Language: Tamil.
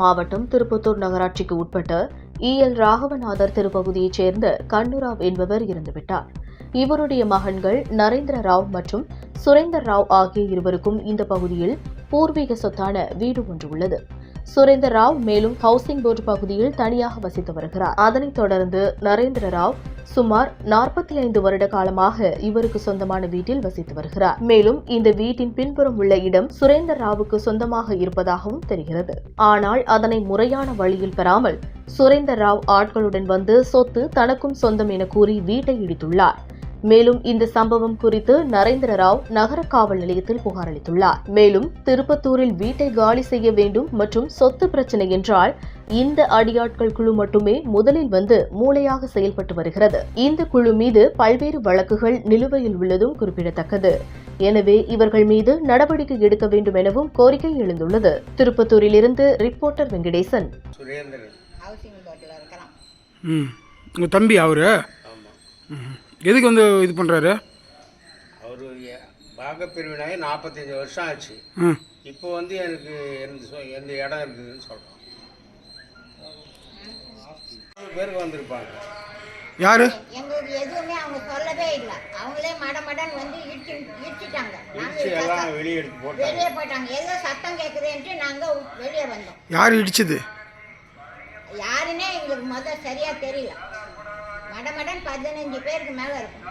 மாவட்டம் திருப்பத்தூர் நகராட்சிக்கு உட்பட்ட EL ராகவநாதர் திருப்பகுதியைச் சேர்ந்த கண்ணுராவ் என்பவர் இறந்துவிட்டார். இவருடைய மகன்கள் நரேந்திர ராவ் மற்றும் சுரேந்தர் ராவ் ஆகிய இருவருக்கும் இந்த பகுதியில் பூர்வீக சொத்தான வீடு ஒன்று உள்ளது. சுரேந்தர் ராவ் மேலும் ஹவுசிங் போர்டு பகுதியில் தனியாக வசித்து வருகிறார். அதனைத் தொடர்ந்து நரேந்திர ராவ் சுமார் 45 வருட காலமாக இவருக்கு சொந்தமான வீட்டில் வசித்து வருகிறார். மேலும் இந்த வீட்டின் பின்புறம் உள்ள இடம் சுரேந்தர் ராவுக்கு சொந்தமாக இருப்பதாகவும் தெரிகிறது. ஆனால் அதனை முறையான வழியில் பெறாமல் சுரேந்தர் ராவ் ஆட்களுடன் வந்து சொத்து தனக்கும் சொந்தம் என கூறி வீட்டை இடித்துள்ளார். மேலும் இந்த சம்பவம் குறித்து நரேந்திர ராவ் நகர காவல் நிலையத்தில் புகார் அளித்துள்ளார். மேலும் திருப்பத்தூரில் வீட்டை காலி செய்ய வேண்டும் மற்றும் சொத்து பிரச்சனை என்றால் இந்த அடியாட்கள் குழு மட்டுமே முதலில் வந்து மூளையாக செயல்பட்டு வருகிறது. இந்த குழு மீது பல்வேறு வழக்குகள் நிலுவையில் உள்ளதும் குறிப்பிடத்தக்கது. எனவே இவர்கள் மீது நடவடிக்கை எடுக்க வேண்டும் எனவும் கோரிக்கை எழுந்துள்ளது. திருப்பத்தூரிலிருந்து ரிப்போர்ட்டர் வெங்கடேசன். உங்க தம்பி அவரு எதுக்கு வந்து இது பண்ணுறாரு? அவர் பாகப்பிரிவினாகி 45 வருஷம் ஆச்சு. இப்போ வந்து எனக்கு எந்த இடம் இருக்குதுன்னு சொல்கிறோம். 4 பேருக்கு வந்திருப்பாங்க. யாரு? எங்களுக்கு எதுவுமே அவங்க சொல்லவே இல்லை. அவங்களே மடமடன் வந்து இடிச்சிட்டாங்க. எல்லாம் வெளியே போயிட்டாங்க. ஏதோ சத்தம் கேட்குதுன்ட்டு நாங்கள் வெளியே வந்தோம். யார் இடிச்சது? யாருன்னே எங்களுக்கு சரியா தெரியல. மடமடன் 15 பேருக்கு மேலே இருக்கும்.